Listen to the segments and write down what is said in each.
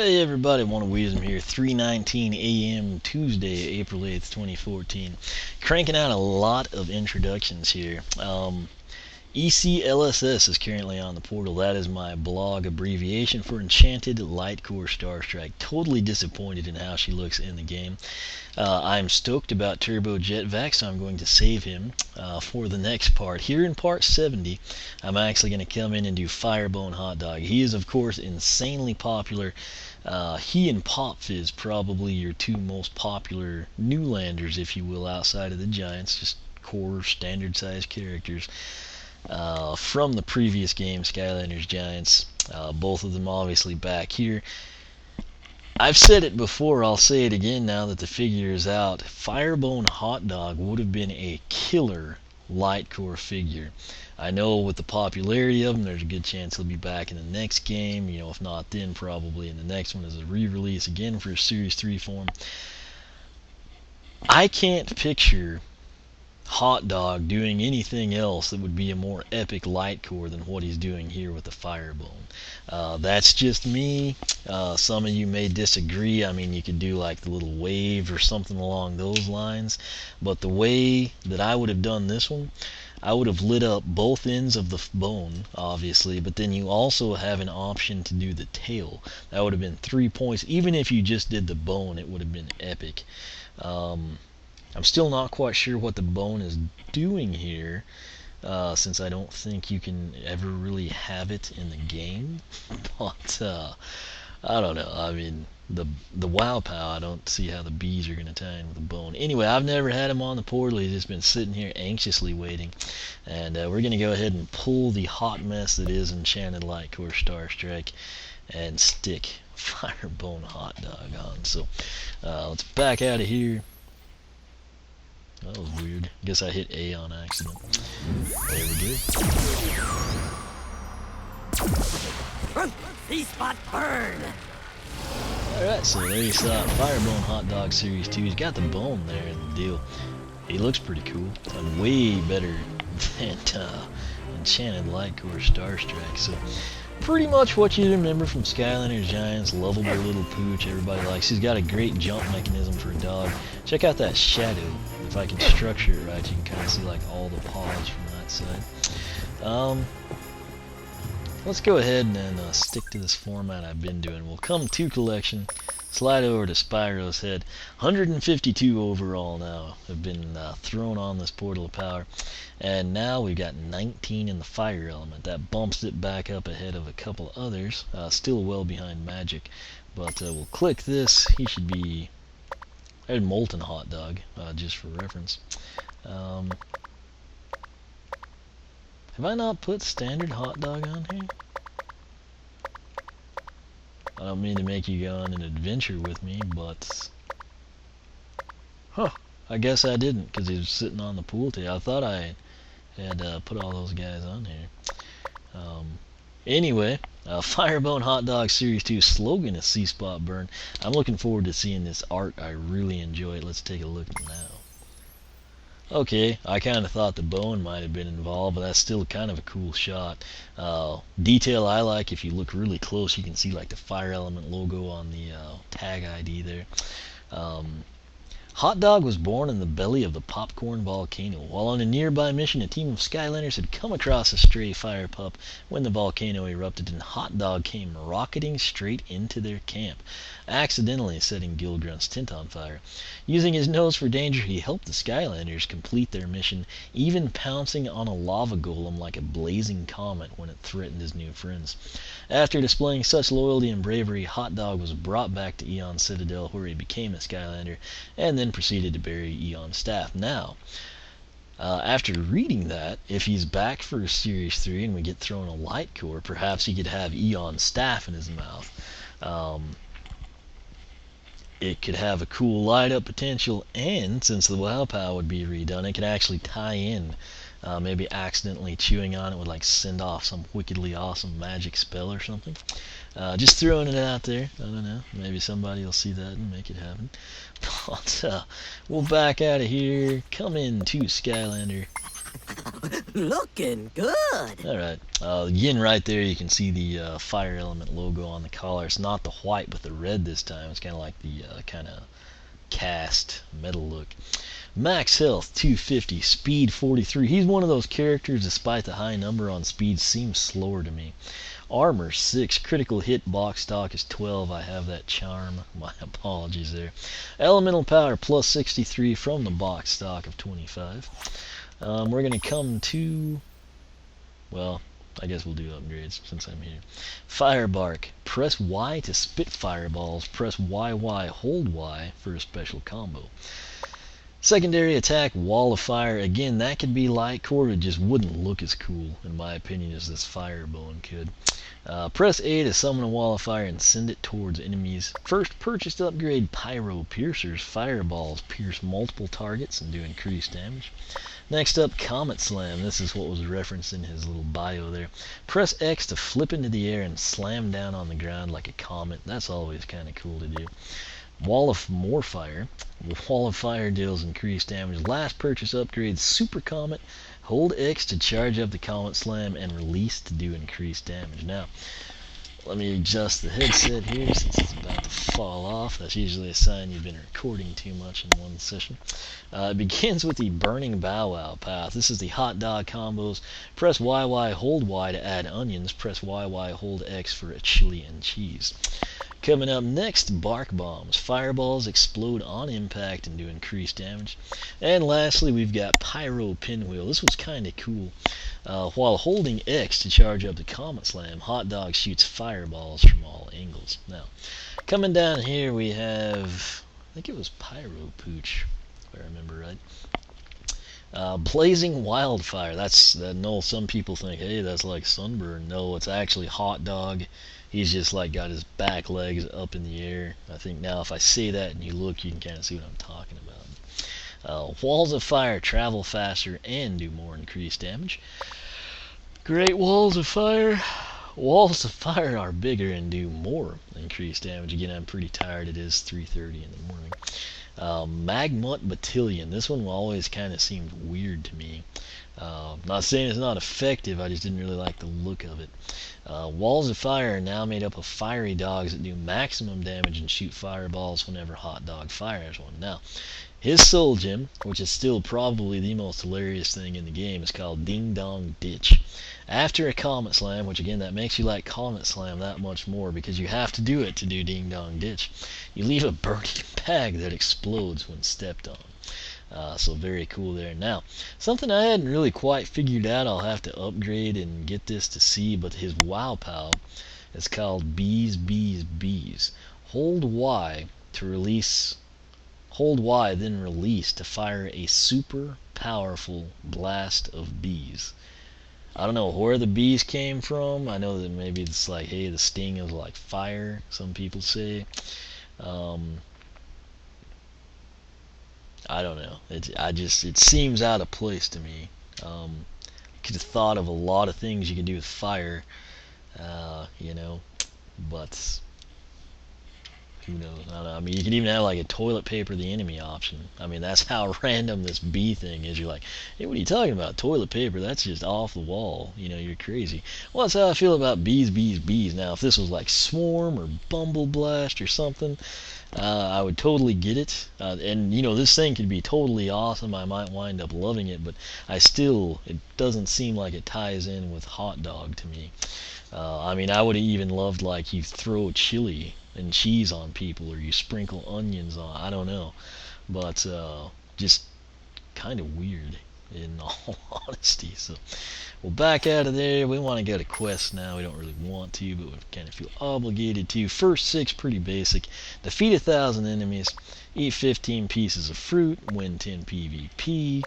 Hey everybody, One of Wisdom here, 3:19 a.m. Tuesday, April 8th, 2014. Cranking out a lot of introductions here. ECLSS is currently on the portal. That is my blog abbreviation for Enchanted Lightcore Star Strike. Totally disappointed in how she looks in the game. I'm stoked about Turbo Jetvac, so I'm going to save him for the next part. Here in part 70, I'm actually going to come in and do Firebone Hot Dog. He is, of course, insanely popular. He and Pop Fizz probably your two most popular new landers, if you will, outside of the Giants. Just core standard size characters from the previous game, Skylanders Giants. Both of them obviously back here. I've said it before, I'll say it again now that the figure is out. Firebone Hot Dog would have been a killer light core figure. I know with the popularity of him, there's a good chance he'll be back in the next game. You know, if not then, probably in the next one as a re-release again for a Series 3 form. I can't picture Hot Dog doing anything else that would be a more epic light core than what he's doing here with the Firebone. That's just me. Some of you may disagree. I mean, you could do like the little wave or something along those lines, but the way that I would have done this one, I would have lit up both ends of the bone, obviously, but then you also have an option to do the tail. That would have been 3 points. Even if you just did the bone, it would have been epic. I'm still not quite sure what the bone is doing here, since I don't think you can ever really have it in the game. But I don't know. I mean, the Wow Pow, I don't see how the bees are going to tie in with the bone. Anyway, I've never had him on the portal. He's just been sitting here anxiously waiting. And we're going to go ahead and pull the hot mess that is Enchanted Lightcore Star Strike and stick Firebone Hot Dog on. So let's back out of here. That was weird. Guess I hit A on accident. There we go. C-spot burn! Alright, so there you saw it. Firebone Hot Dog Series 2. He's got the bone there in the deal. He looks pretty cool. Way better than Enchanted Lightcore Star Strike. So pretty much what you remember from Skylanders Giants. Lovable little pooch everybody likes. He's got a great jump mechanism for a dog. Check out that shadow. If I can structure it right, you can kind of see like all the paws from that side. Let's go ahead and stick to this format I've been doing. We'll come to collection, slide over to Spyro's head. 152 overall now have been thrown on this Portal of Power. And now we've got 19 in the fire element. That bumps it back up ahead of a couple others. Still well behind Magic. But we'll click this. He should be... There's Molten Hot Dog, just for reference. Have I not put Standard Hot Dog on here? I don't mean to make you go on an adventure with me, but... Huh, I guess I didn't, because he was sitting on the pool table. I thought I had put all those guys on here. Anyway, Firebone Hot Dog Series 2 slogan is C-Spot Burn. I'm looking forward to seeing this art. I really enjoy it. Let's take a look now. Okay, I kind of thought the bone might have been involved, but that's still kind of a cool shot. Detail I like, if you look really close, you can see like the Fire Element logo on the tag ID there. Hot Dog was born in the belly of the popcorn volcano. While on a nearby mission, a team of Skylanders had come across a stray fire pup when the volcano erupted, and Hot Dog came rocketing straight into their camp, accidentally setting Gilgrunt's tent on fire. Using his nose for danger, he helped the Skylanders complete their mission, even pouncing on a lava golem like a blazing comet when it threatened his new friends. After displaying such loyalty and bravery, Hot Dog was brought back to Eon Citadel, where he became a Skylander, and then proceeded to bury Eon's staff. Now, after reading that, if he's back for Series 3 and we get thrown a light core, perhaps he could have Eon's staff in his mouth. It could have a cool light up potential, and since the Wow Pow would be redone, it could actually tie in. Maybe accidentally chewing on it would like send off some wickedly awesome magic spell or something. Just throwing it out there. I don't know. Maybe somebody will see that and make it happen. But we'll back out of here. Come into Skylander. Looking good. Alright, again right there you can see the fire element logo on the collar. It's not the white but the red this time. It's kind of like the kind of cast metal look. Max health 250, speed 43. He's one of those characters, despite the high number on speed, seems slower to me. Armor 6, critical hit box stock is 12. I have that charm. My apologies there. Elemental power plus 63 from the box stock of 25. We're going to come to, well, I guess we'll do upgrades since I'm here. Firebark. Press Y to spit fireballs. Press YY, hold Y for a special combo. Secondary attack, Wall of Fire. Again, that could be light core, it just wouldn't look as cool, in my opinion, as this Firebone could. Press A to summon a Wall of Fire and send it towards enemies. First purchased upgrade, Pyro Piercers. Fireballs pierce multiple targets and do increased damage. Next up, Comet Slam. This is what was referenced in his little bio there. Press X to flip into the air and slam down on the ground like a comet. That's always kind of cool to do. Wall of More Fire. Wall of Fire deals increased damage. Last purchase upgrade, Super Comet. Hold X to charge up the Comet Slam and release to do increased damage. Now, let me adjust the headset here since it's about to fall off. That's usually a sign you've been recording too much in one session. It begins with the Burning Bow Wow path. This is the hot dog combos. Press YY, hold Y to add onions. Press YY, hold X for a chili and cheese. Coming up next, Bark Bombs. Fireballs explode on impact and do increased damage. And lastly, we've got Pyro Pinwheel. This was kind of cool. While holding X to charge up the Comet Slam, Hot Dog shoots fireballs from all angles. Now, coming down here we have, I think it was Pyro Pooch, if I remember right. Blazing Wildfire. No, some people think, hey, that's like Sunburn. No, it's actually Hot Dog. He's just like got his back legs up in the air. I think now if I say that and you look, you can kind of see what I'm talking about. Walls of Fire travel faster and do more increased damage. Great Walls of Fire. Walls of Fire are bigger and do more increased damage. Again, I'm pretty tired. It is 3:30 in the morning. Magmut Battalion. This one always kind of seemed weird to me. Not saying it's not effective, I just didn't really like the look of it. Walls of Fire are now made up of fiery dogs that do maximum damage and shoot fireballs whenever Hot Dog fires one. Now, his soul gem, which is still probably the most hilarious thing in the game, is called Ding Dong Ditch. After a Comet Slam, which again, that makes you like Comet Slam that much more because you have to do it to do Ding Dong Ditch, you leave a burning bag that explodes when stepped on. So very cool there. Now, something I hadn't really quite figured out, I'll have to upgrade and get this to see, but his Wow Pow is called Bees, Bees, Bees. Hold Y to release, hold Y, then release to fire a super powerful blast of bees. I don't know where the bees came from. I know that maybe it's like, hey, the sting is like fire, some people say. I don't know. It seems out of place to me. Could have thought of a lot of things you can do with fire, but who knows? I don't know. I mean, you can even have like a toilet paper the enemy option. I mean, that's how random this bee thing is. You're like, hey, what are you talking about? Toilet paper? That's just off the wall. You're crazy. Well, that's how I feel about bees, bees, bees. Now, if this was like Swarm or Bumble Blast or something, I would totally get it, and this thing could be totally awesome. I might wind up loving it, but it doesn't seem like it ties in with Hot Dog to me. I mean, I would have even loved like you throw chili and cheese on people, or you sprinkle onions on. I don't know, but just kind of weird in all honesty. So we'll back out of there. We want to go to quests now. We don't really want to, but we kind of feel obligated to. First 6 pretty basic. Defeat 1,000 enemies, eat 15 pieces of fruit, win 10 PvP,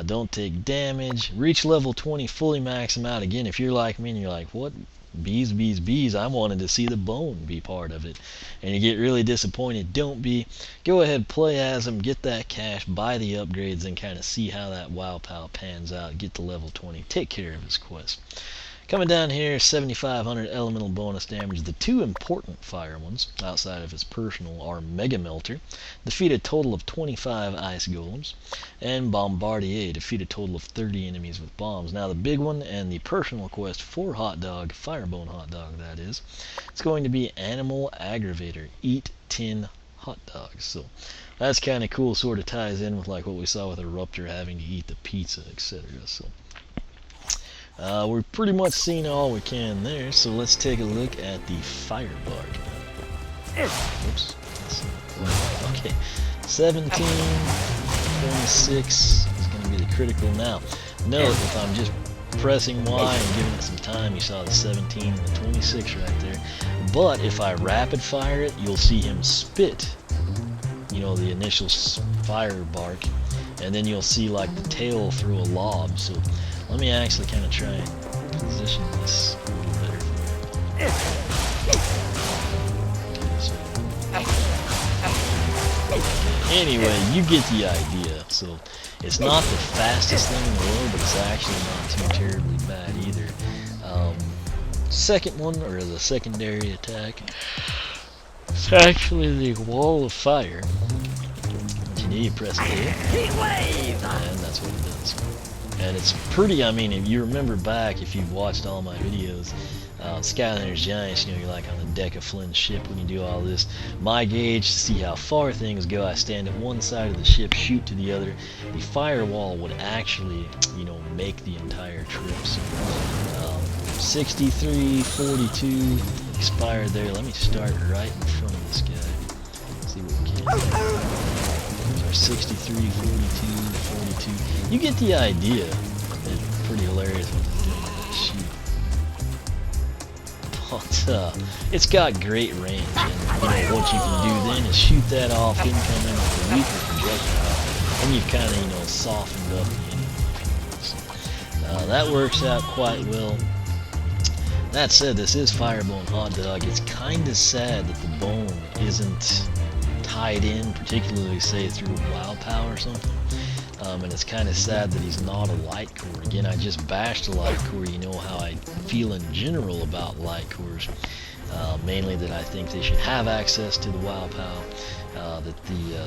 don't take damage, reach level 20, fully max them out. Again, if you're like me and you're like, what? Bees, bees, bees, I wanted to see the bone be part of it, and you get really disappointed. Don't be. Go ahead, play as him, get that cash, buy the upgrades, and kind of see how that Wow Pow pans out. Get to level 20, take care of his quest. Coming down here, 7,500 elemental bonus damage. The two important fire ones, outside of his personal, are Mega Melter, defeat a total of 25 ice golems, and Bombardier, defeat a total of 30 enemies with bombs. Now the big one and the personal quest for Hot Dog, Firebone Hot Dog that is, it's going to be Animal Aggravator, eat 10 hot dogs. So that's kind of cool, sort of ties in with like what we saw with Eruptor having to eat the pizza, etc. So we've pretty much seen all we can there, so let's take a look at the Firebark. Oops. Okay. 17, 26 is going to be the critical. Now, note if I'm just pressing Y and giving it some time, you saw the 17 and the 26 right there. But if I rapid fire it, you'll see him spit, you know, the initial fire bark, and then you'll see like the tail through a lob. So let me actually kind of try and position this a little better for you. Anyway, you get the idea. So it's not the fastest thing in the world, but it's actually not too terribly bad either. Second one, or the secondary attack, it's actually the Wall of Fire. What you do, you press A, and that's what it does. And it's pretty, I mean, if you remember back, if you've watched all my videos, Skylanders Giants, you know, you're like on the deck of Flynn's ship when you do all this. My gauge, to see how far things go, I stand at one side of the ship, shoot to the other. The firewall would actually, you know, make the entire trip. So, 63, 42, expired there. Let me start right in front of this guy. See what we can do. So 63, 42, 42. You get the idea. It's pretty hilarious what it's doing. Shoot. But it's got great range, and you know what you can do then is shoot that off incoming with a weaker projectile, and you've kind of, you know, softened up the enemy. So, that works out quite well. That said, this is Firebone Hot Dog. It's kind of sad that the bone isn't tied in, particularly say through a WoW POW or something. And it's kind of sad that he's not a light core. Again, I just bashed a light core. You know how I feel in general about light cores. Mainly that I think they should have access to the WoW POW, that the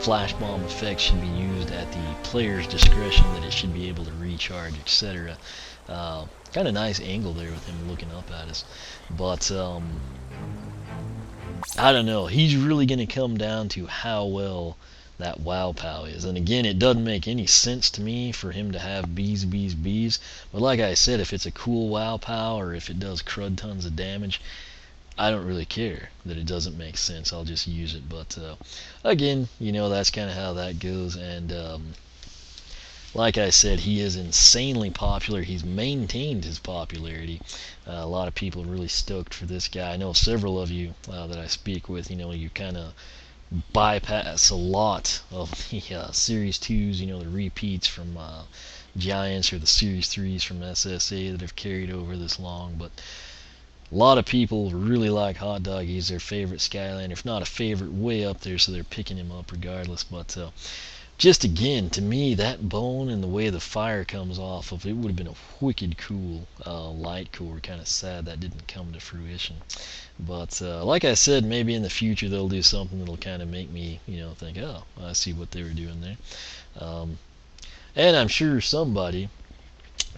flash bomb effect should be used at the player's discretion, that it should be able to recharge, etc. Kind of nice angle there with him looking up at us. But I don't know. He's really going to come down to how well that WoW POW is. And again, it doesn't make any sense to me for him to have bees. But like I said, if it's a cool WoW POW or if it does crud tons of damage, I don't really care that it doesn't make sense. I'll just use it. But again, you know, that's kind of how that goes. And like I said, he is insanely popular. He's maintained his popularity. A lot of people are really stoked for this guy. I know several of you that I speak with, you know, you kind of bypass a lot of the Series 2s, you know, the repeats from Giants or the Series 3s from SSA that have carried over this long. But a lot of people really like Hot Dog. He's their favorite Skylander, if not a favorite, way up there, so they're picking him up regardless. But just again, to me, that bone and the way the fire comes off of it would have been a wicked cool light core. Kind of sad that didn't come to fruition. But like I said, maybe in the future they'll do something that'll kind of make me, you know, think, oh, I see what they were doing there. And I'm sure somebody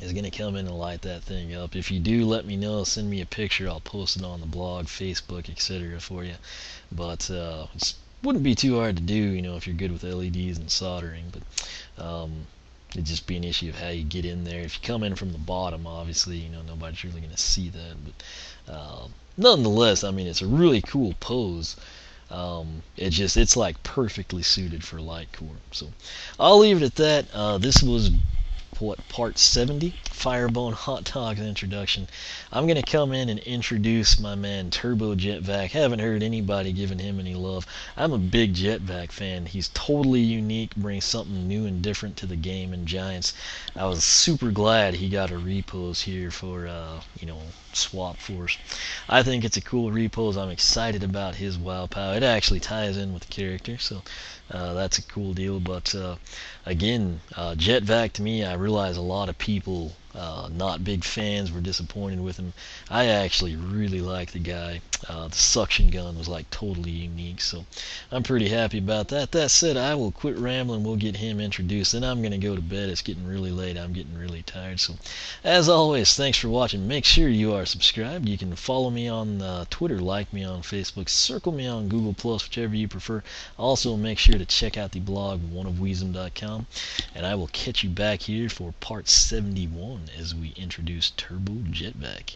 is going to come in and light that thing up. If you do, let me know. Send me a picture. I'll post it on the blog, Facebook, etc. for you. But it wouldn't be too hard to do, you know, if you're good with LEDs and soldering. But it'd just be an issue of how you get in there. If you come in from the bottom, obviously, you know, nobody's really going to see that. But nonetheless, I mean, it's a really cool pose. It's like perfectly suited for light core. So I'll leave it at that. This was part 70, Firebone Hot Dog's introduction. I'm going to come in and introduce my man Turbo Jetvac. Haven't heard anybody giving him any love. I'm a big Jetvac fan. He's totally unique, brings something new and different to the game in Giants. I was super glad he got a repose here for, you know, Swap Force. I think it's a cool repose. I'm excited about his WoW POW. It actually ties in with the character, so that's a cool deal. But again, Jetvac to me, I really realize a lot of people, not big fans, were disappointed with him. I actually really like the guy. The suction gun was like totally unique, so I'm pretty happy about that. That said, I will quit rambling. We'll get him introduced, and I'm gonna go to bed. It's getting really late. I'm getting really tired. So, as always, thanks for watching. Make sure you are subscribed. You can follow me on Twitter, like me on Facebook, circle me on Google Plus, whichever you prefer. Also, make sure to check out the blog oneofwisdom.com, and I will catch you back here for part 71 as we introduce Turbo Jetpack.